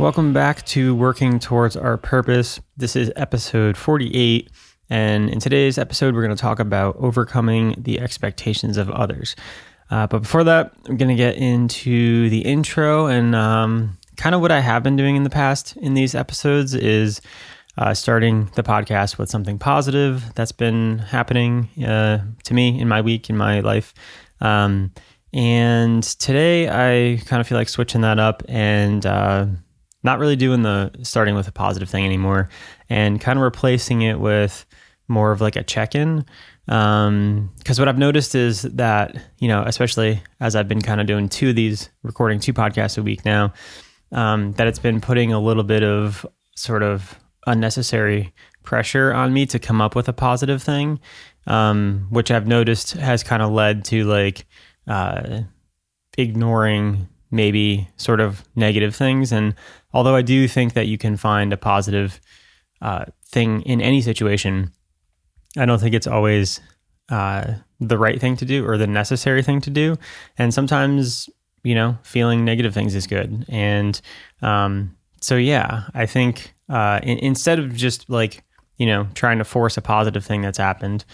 Welcome back to Working Towards Our Purpose. This is episode 48, and in today's episode, we're going to talk about overcoming the expectations of others. But before that, I'm going to get into the intro, and kind of what I have been doing in the past in these episodes is starting the podcast with something positive that's been happening to me in my week, in my life. And today, I kind of feel like switching that up and not really doing the starting with a positive thing anymore and kind of replacing it with more of like a check-in. Because what I've noticed is that, especially as I've been kind of doing recording two podcasts a week now, that it's been putting a little bit of sort of unnecessary pressure on me to come up with a positive thing, which I've noticed has kind of led to like ignoring maybe sort of negative things. And although I do think that you can find a positive thing in any situation, I don't think it's always the right thing to do or the necessary thing to do. And sometimes, feeling negative things is good. And so, yeah, I think instead of just like, trying to force a positive thing that's happened,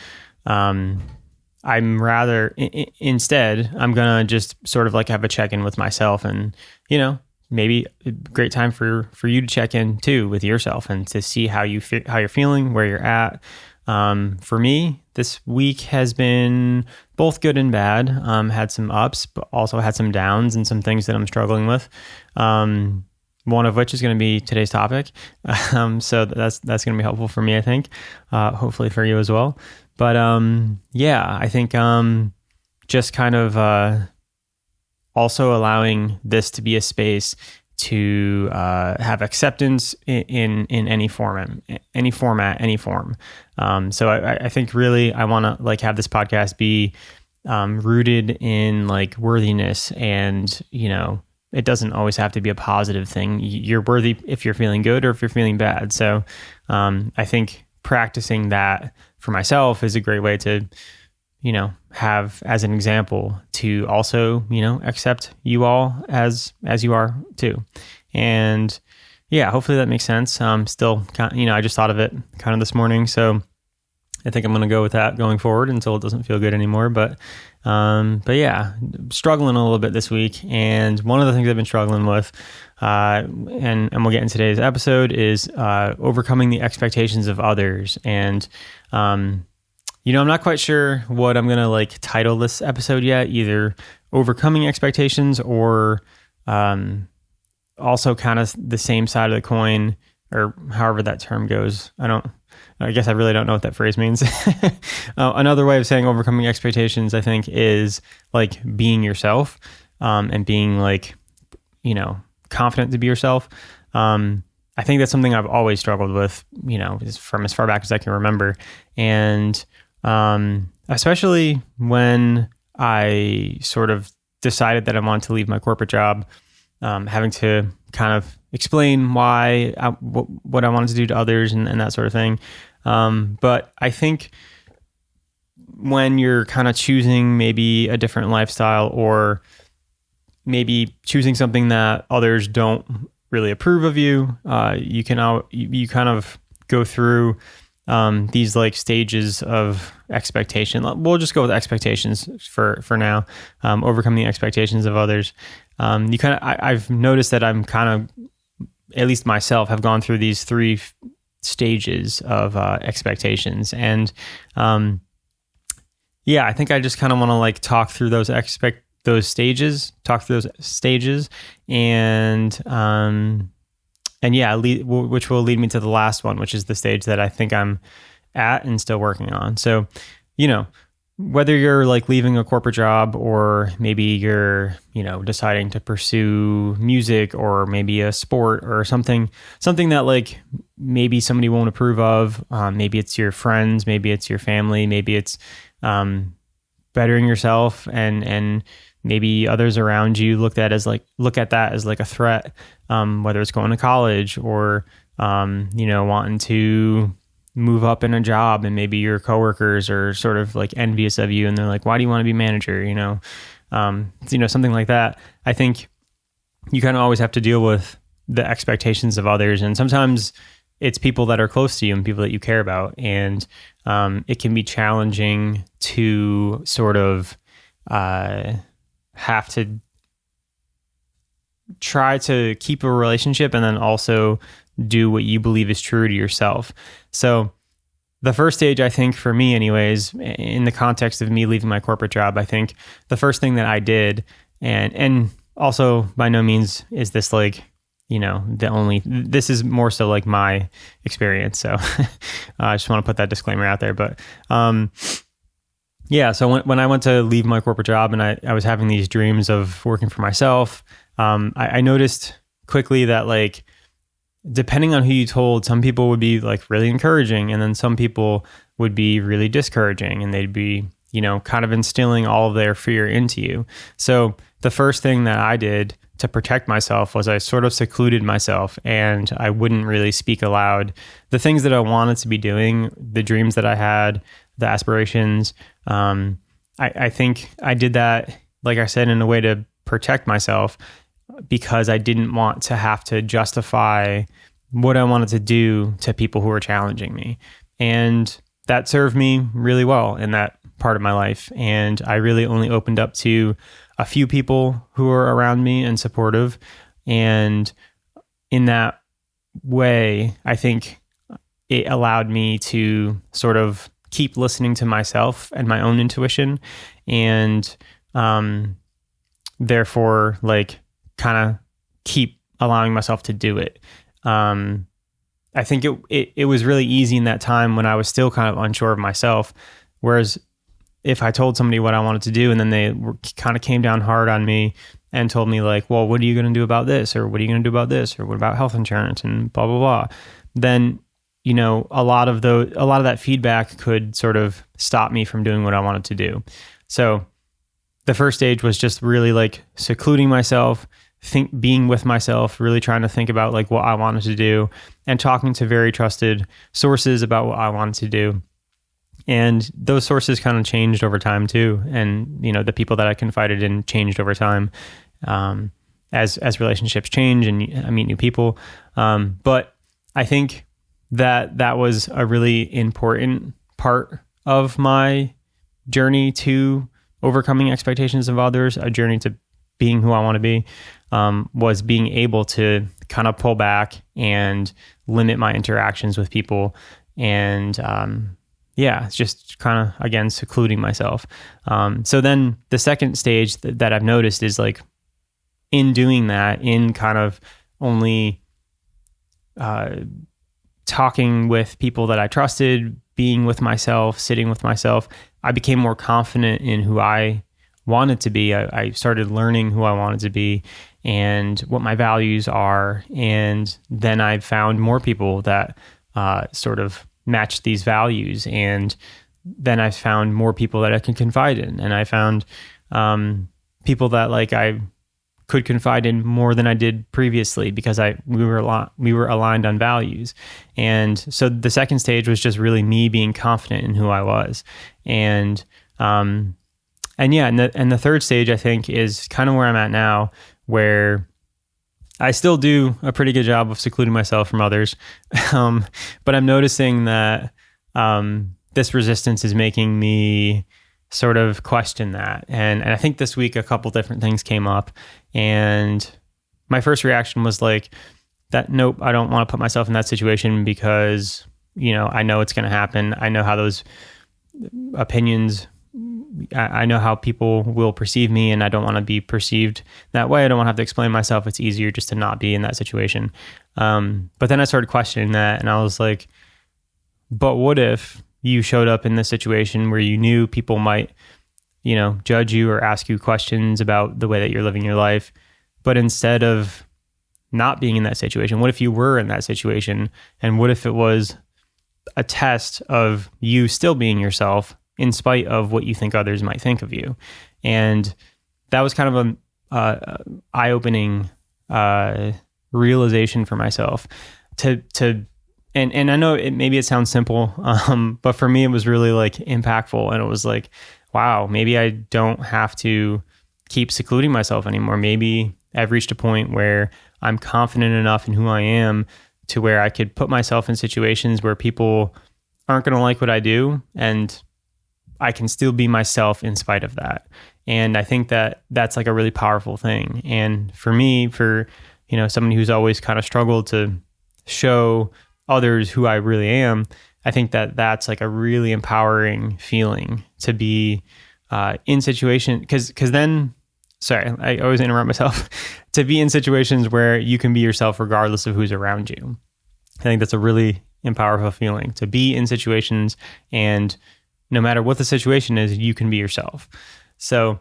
I'm rather, instead, I'm going to just sort of like have a check-in with myself and, maybe a great time for you to check in too with yourself and to see how you're feeling, where you're at. For me, this week has been both good and bad. Had some ups, but also had some downs and some things that I'm struggling with. One of which is going to be today's topic. So that's going to be helpful for me, I think, hopefully for you as well. But yeah, I think just kind of also allowing this to be a space to have acceptance in any format, any form. So I think really I want to like have this podcast be rooted in like worthiness, and it doesn't always have to be a positive thing. You're worthy if you're feeling good or if you're feeling bad. So I think practicing that for myself is a great way to, have as an example to also, accept you all as you are too. And yeah, hopefully that makes sense. Still, I just thought of it kind of this morning. So I think I'm going to go with that going forward until it doesn't feel good anymore. But yeah, struggling a little bit this week. And one of the things I've been struggling with, and we'll get in today's episode, is overcoming the expectations of others. And, I'm not quite sure what I'm going to like title this episode yet, either overcoming expectations or also kind of the same side of the coin, or however that term goes. I guess I really don't know what that phrase means. Another way of saying overcoming expectations, I think, is like being yourself, and being like, confident to be yourself. I think that's something I've always struggled with, from as far back as I can remember. And especially when I sort of decided that I wanted to leave my corporate job, having to kind of explain why, what I wanted to do to others and that sort of thing. But I think when you're kind of choosing maybe a different lifestyle, or maybe choosing something that others don't really approve of you, you kind of go through these like stages of expectation. We'll just go with expectations for now. Overcoming the expectations of others. I've noticed that I'm kind of, at least myself, have gone through these three stages of expectations. And yeah, I think I just kind of want to like talk through those stages, and yeah, which will lead me to the last one, which is the stage that I think I'm at and still working on. So, whether you're like leaving a corporate job, or maybe you're, deciding to pursue music, or maybe a sport or something that like maybe somebody won't approve of. Maybe it's your friends, maybe it's your family, maybe it's bettering yourself, and maybe others around you look at that as like a threat, whether it's going to college or, wanting to move up in a job, and maybe your coworkers are sort of like envious of you, and they're like, why do you want to be manager? Something like that. I think you kind of always have to deal with the expectations of others. And sometimes it's people that are close to you and people that you care about. And it can be challenging to sort of have to try to keep a relationship and then also do what you believe is true to yourself. So the first stage, I think for me anyways, in the context of me leaving my corporate job, I think the first thing that I did, and also by no means is this like, this is more so like my experience. So I just want to put that disclaimer out there. But so when I went to leave my corporate job and I was having these dreams of working for myself, I noticed quickly that like, depending on who you told, some people would be like really encouraging, and then some people would be really discouraging, and they'd be, kind of instilling all of their fear into you. So the first thing that I did to protect myself was I sort of secluded myself, and I wouldn't really speak aloud the things that I wanted to be doing, the dreams that I had, the aspirations. I think I did that, like I said, in a way to protect myself, because I didn't want to have to justify what I wanted to do to people who were challenging me. And that served me really well in that part of my life. And I really only opened up to a few people who were around me and supportive. And in that way, I think it allowed me to sort of keep listening to myself and my own intuition, and therefore like kind of keep allowing myself to do it. I think it was really easy in that time when I was still kind of unsure of myself. Whereas if I told somebody what I wanted to do and then they kind of came down hard on me and told me like, well, what are you going to do about this? Or what are you going to do about this? Or what about health insurance and blah, blah, blah. Then, a lot of that feedback could sort of stop me from doing what I wanted to do. So the first stage was just really like secluding myself, being with myself, really trying to think about like what I wanted to do, and talking to very trusted sources about what I wanted to do. And those sources kind of changed over time too. And, the people that I confided in changed over time as relationships change and I meet new people. But I think that was a really important part of my journey to overcoming expectations of others, a journey to being who I want to be, was being able to kind of pull back and limit my interactions with people. And it's just kind of, again, secluding myself. So then the second stage that I've noticed is like in doing that, in kind of only talking with people that I trusted, being with myself, sitting with myself, I became more confident in who I wanted to be. I started learning who I wanted to be and what my values are. And then I found more people that sort of matched these values. And then I found more people that I can confide in. And I found people that like I could confide in more than I did previously, because we were aligned on values. And so the second stage was just really me being confident in who I was. And the third stage, I think, is kind of where I'm at now, where I still do a pretty good job of secluding myself from others. But I'm noticing that this resistance is making me sort of question that. And I think this week a couple different things came up, and my first reaction was like that, nope, I don't want to put myself in that situation because, I know it's going to happen. I know how those opinions, I know how people will perceive me, and I don't want to be perceived that way. I don't want to have to explain myself. It's easier just to not be in that situation. But then I started questioning that, and I was like, but what if you showed up in this situation where you knew people might, judge you or ask you questions about the way that you're living your life, but instead of not being in that situation, what if you were in that situation? And what if it was a test of you still being yourself in spite of what you think others might think of you? And that was kind of a eye-opening realization for myself and I know maybe it sounds simple, but for me it was really like impactful. And it was like, wow, maybe I don't have to keep secluding myself anymore. Maybe I've reached a point where I'm confident enough in who I am to where I could put myself in situations where people aren't going to like what I do, and I can still be myself in spite of that. And I think that that's like a really powerful thing. And for me, for, you know, someone who's always kind of struggled to show others who I really am, I think that that's like a really empowering feeling to be in situation, because then, sorry, I always interrupt myself, to be in situations where you can be yourself regardless of who's around you. I think that's a really powerful feeling, to be in situations and no matter what the situation is, you can be yourself. So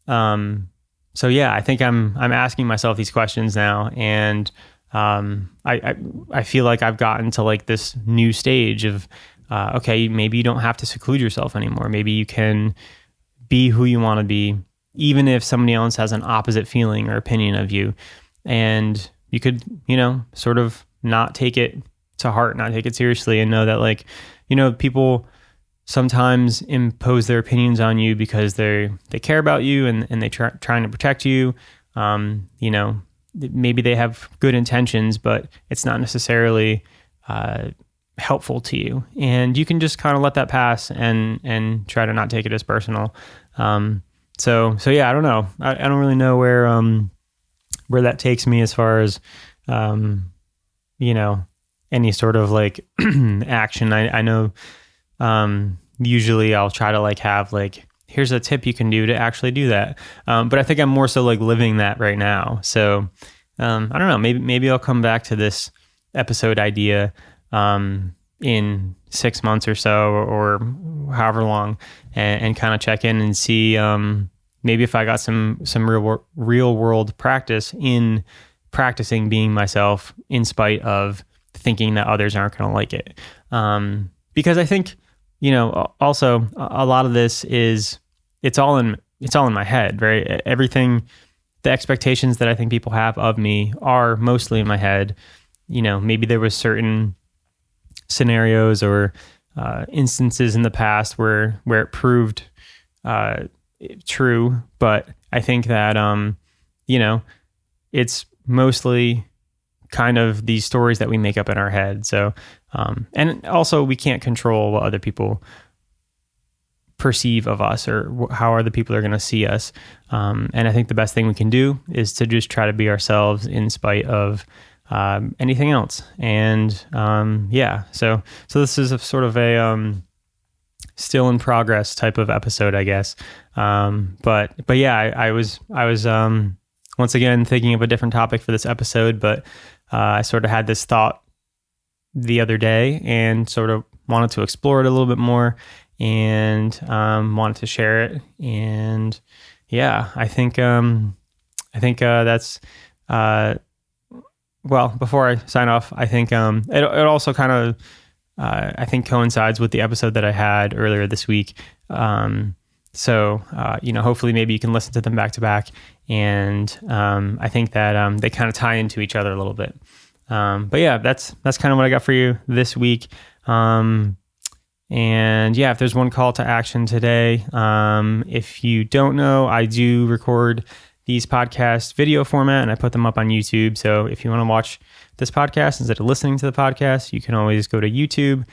yeah, I think I'm asking myself these questions now, and I feel like I've gotten to like this new stage of okay, maybe you don't have to seclude yourself anymore. Maybe you can be who you want to be, even if somebody else has an opposite feeling or opinion of you, and you could, you know, sort of not take it to heart, not take it seriously, and know that, like, you know, people sometimes impose their opinions on you because they care about you and they trying to protect you. You know, maybe they have good intentions, but it's not necessarily helpful to you, and you can just kind of let that pass and try to not take it as personal. So yeah, I don't know. I don't really know where that takes me as far as you know, any sort of like action. I know usually I'll try to like have like, here's a tip you can do to actually do that. But I think I'm more so like living that right now. So I don't know, maybe I'll come back to this episode idea in 6 months or so, or however long, and kind of check in and see maybe if I got some real world practice in practicing being myself in spite of thinking that others aren't going to like it. Because I think, you know, also a lot of this is, it's all in my head, right? Everything, the expectations that I think people have of me are mostly in my head. You know, maybe there was certain scenarios or instances in the past where it proved true, but I think that you know, it's mostly kind of these stories that we make up in our head. So and also we can't control what other people perceive of us or how other people are going to see us. And I think the best thing we can do is to just try to be ourselves in spite of anything else. And yeah, so this is a sort of a still in progress type of episode, I guess. But yeah, I was once again thinking of a different topic for this episode, but I sort of had this thought the other day and sort of wanted to explore it a little bit more, and wanted to share it. And yeah, I think that's well, before I sign off, I think it also kind of I think coincides with the episode that I had earlier this week. So you know, hopefully maybe you can listen to them back to back, and I think that they kind of tie into each other a little bit. But yeah, that's kind of what I got for you this week. And yeah, if there's one call to action today, if you don't know, I do record these podcasts video format and I put them up on YouTube. So if you want to watch this podcast instead of listening to the podcast, you can always go to YouTube,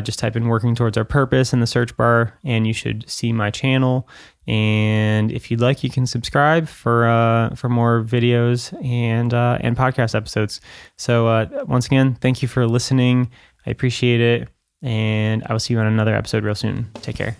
just type in Working Towards Our Purpose in the search bar, and you should see my channel. And if you'd like, you can subscribe for more videos and podcast episodes. So once again, thank you for listening. I appreciate it. And I will see you on another episode real soon. Take care.